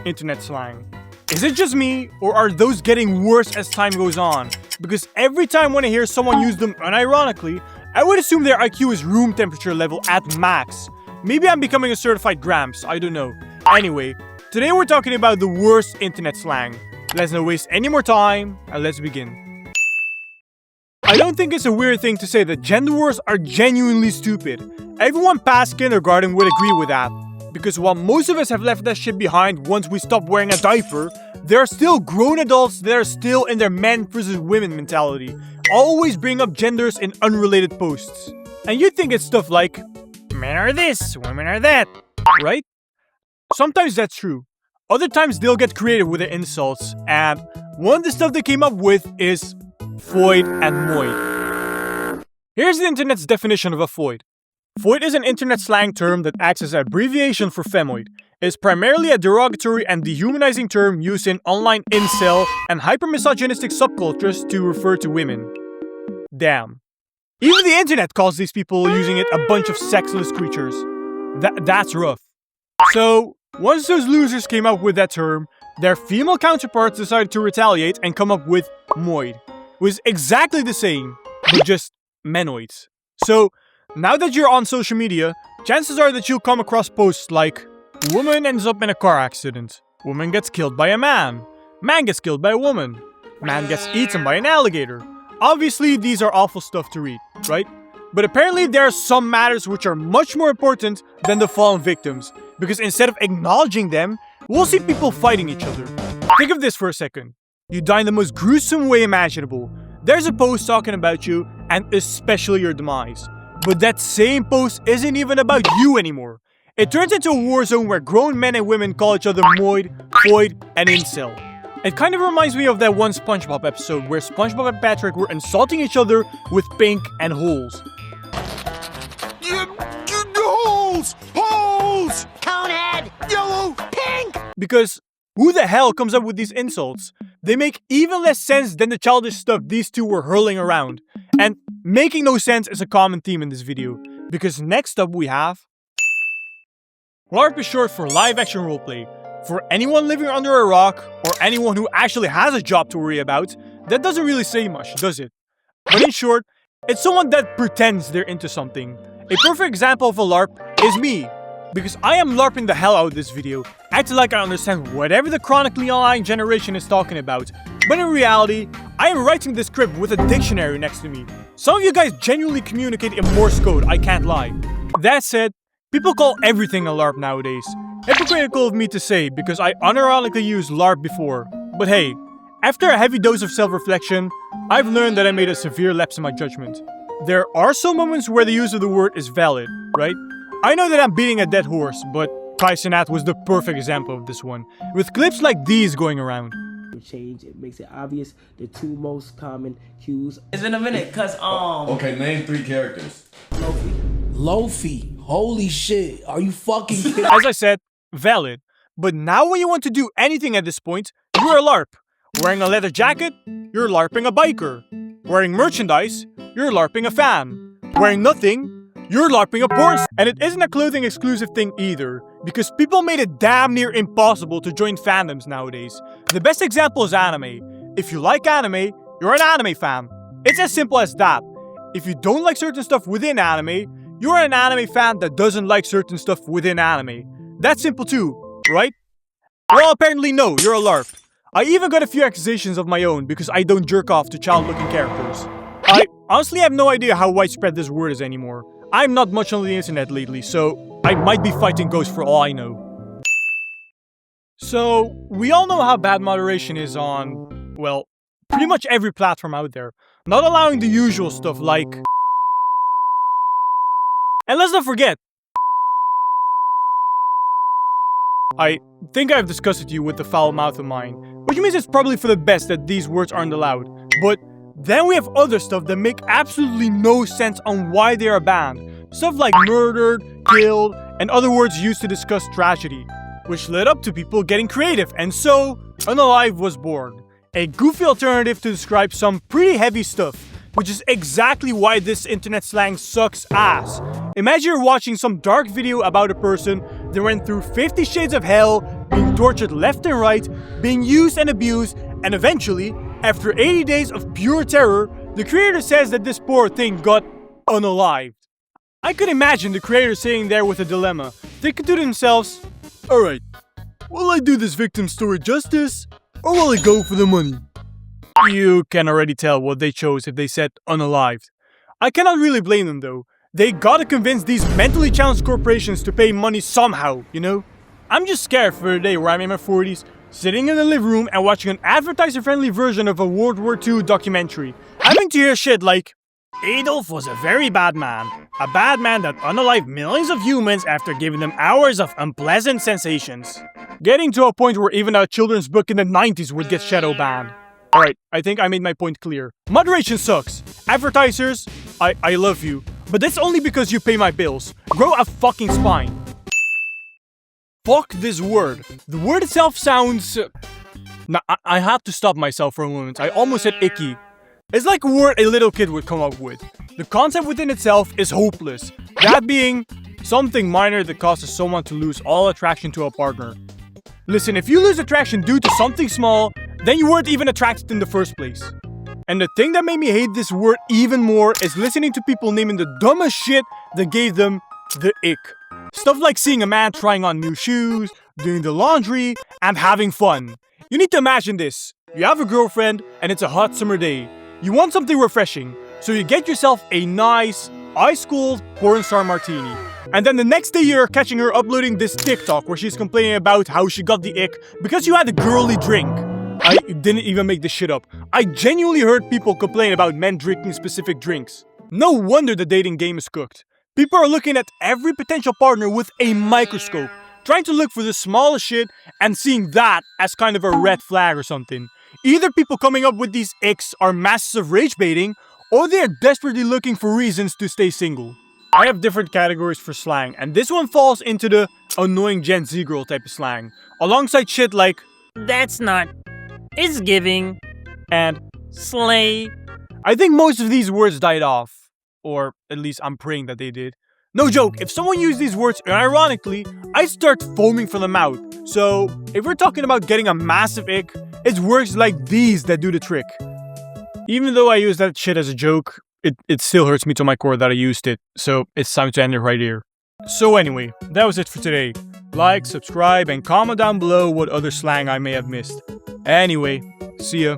internet slang. Is it just me, or are those getting worse as time goes on? Because every time when I hear someone use them unironically, I would assume their IQ is room temperature level at max. Maybe I'm becoming a certified Gramps, I don't know. Anyway, today we're talking about the worst internet slang. Let's not waste any more time, and let's begin. I don't think it's a weird thing to say that gender wars are genuinely stupid. Everyone past kindergarten would agree with that. Because while most of us have left that shit behind once we stop wearing a diaper, there are still grown adults that are still in their men versus women mentality, always bring up genders in unrelated posts. And you'd think it's stuff like, men are this, women are that, right? Sometimes that's true. Other times they'll get creative with their insults, and one of the stuff they came up with is Foid and Moid. Here's the internet's definition of a Foid. Foid is an internet slang term that acts as an abbreviation for femoid. It is primarily a derogatory and dehumanizing term used in online incel and hyper-misogynistic subcultures to refer to women. Damn. Even the internet calls these people using it a bunch of sexless creatures. That's rough. So, once those losers came up with that term, their female counterparts decided to retaliate and come up with Moid. It was exactly the same, but just menoids. So, now that you're on social media, chances are that you'll come across posts like, woman ends up in a car accident, woman gets killed by a man gets killed by a woman, man gets eaten by an alligator. Obviously, these are awful stuff to read, right? But apparently there are some matters which are much more important than the fallen victims, because instead of acknowledging them, we'll see people fighting each other. Think of this for a second. You die in the most gruesome way imaginable. There's a post talking about you, and especially your demise. But that same post isn't even about you anymore. It turns into a war zone where grown men and women call each other Moid, Foid, and Incel. It kind of reminds me of that one SpongeBob episode where SpongeBob and Patrick were insulting each other with pink and holes. Holes! Conehead! Yellow! Pink! Because who the hell comes up with these insults? They make even less sense than the childish stuff these two were hurling around. And making no sense is a common theme in this video. Because next up we have... Larp is short for live action roleplay. For anyone living under a rock, or anyone who actually has a job to worry about, that doesn't really say much, does it? But in short, it's someone that pretends they're into something. A perfect example of a LARP is me. Because I am LARPing the hell out of this video, acting like I understand whatever the chronically online generation is talking about. But in reality, I am writing this script with a dictionary next to me. Some of you guys genuinely communicate in Morse code, I can't lie. That said, people call everything a LARP nowadays. Hypocritical of me to say because I unironically used LARP before. But hey, after a heavy dose of self-reflection, I've learned that I made a severe lapse in my judgment. There are some moments where the use of the word is valid, right? I know that I'm beating a dead horse, but Kai Cenat was the perfect example of this one, with clips like these going around. Change, it makes it obvious the two most common cues. It's been a minute, cause Okay, name 3 characters. Lofi. Holy shit. Are you fucking kidding? As I said, valid. But now when you want to do anything at this point, you're a LARP. Wearing a leather jacket, you're LARPing a biker. Wearing merchandise, you're LARPing a fan. Wearing nothing, you're LARPing a porn star. And it isn't a clothing exclusive thing either, because people made it damn near impossible to join fandoms nowadays. The best example is anime. If you like anime, you're an anime fan. It's as simple as that. If you don't like certain stuff within anime, you're an anime fan that doesn't like certain stuff within anime. That's simple too, right? Well, apparently no, you're a LARP. I even got a few accusations of my own because I don't jerk off to child-looking characters. I honestly have no idea how widespread this word is anymore. I'm not much on the internet lately, so I might be fighting ghosts for all I know. So, we all know how bad moderation is on, well, pretty much every platform out there. Not allowing the usual stuff like... And let's not forget, I think I've discussed you with the foul mouth of mine, which means it's probably for the best that these words aren't allowed. But then we have other stuff that make absolutely no sense on why they are banned. Stuff like murdered, killed, and other words used to discuss tragedy, which led up to people getting creative, and so Unalived was born. A goofy alternative to describe some pretty heavy stuff, which is exactly why this internet slang sucks ass. Imagine you're watching some dark video about a person that went through 50 shades of hell, being tortured left and right, being used and abused, and eventually, after 80 days of pure terror, the creator says that this poor thing got unalived. I could imagine the creator sitting there with a dilemma, thinking to themselves, alright, will I do this victim story justice, or will I go for the money? You can already tell what they chose if they said unalived. I cannot really blame them though. They gotta convince these mentally challenged corporations to pay money somehow, you know? I'm just scared for the day where I'm in my 40s, sitting in the living room and watching an advertiser-friendly version of a World War II documentary, having to hear shit like, Adolf was a very bad man. A bad man that unalived millions of humans after giving them hours of unpleasant sensations. Getting to a point where even a children's book in the 90s would get shadow banned. Alright, I think I made my point clear. Moderation sucks. Advertisers, I love you. But that's only because you pay my bills. Grow a fucking spine. Fuck this word. The word itself sounds... Nah, I had to stop myself for a moment. I almost said icky. It's like a word a little kid would come up with. The concept within itself is hopeless. That being something minor that causes someone to lose all attraction to a partner. Listen, if you lose attraction due to something small, then you weren't even attracted in the first place. And the thing that made me hate this word even more is listening to people naming the dumbest shit that gave them the ick. Stuff like seeing a man trying on new shoes, doing the laundry, and having fun. You need to imagine this. You have a girlfriend and it's a hot summer day. You want something refreshing, so you get yourself a nice, ice-cold porn star martini. And then the next day you're catching her uploading this TikTok where she's complaining about how she got the ick because you had a girly drink. I didn't even make this shit up. I genuinely heard people complain about men drinking specific drinks. No wonder the dating game is cooked. People are looking at every potential partner with a microscope, trying to look for the smallest shit and seeing that as kind of a red flag or something. Either people coming up with these icks are masters of rage baiting, or they are desperately looking for reasons to stay single. I have different categories for slang, and this one falls into the annoying Gen Z girl type of slang, alongside shit like, That's not. It's giving. and Slay. I think most of these words died off. Or at least I'm praying that they did. No joke, if someone used these words unironically, I'd start foaming from the mouth. So, if we're talking about getting a massive ick, it's words like these that do the trick. Even though I use that shit as a joke, it still hurts me to my core that I used it, so it's time to end it right here. So anyway, that was it for today. Like, subscribe, and comment down below what other slang I may have missed. Anyway, see ya.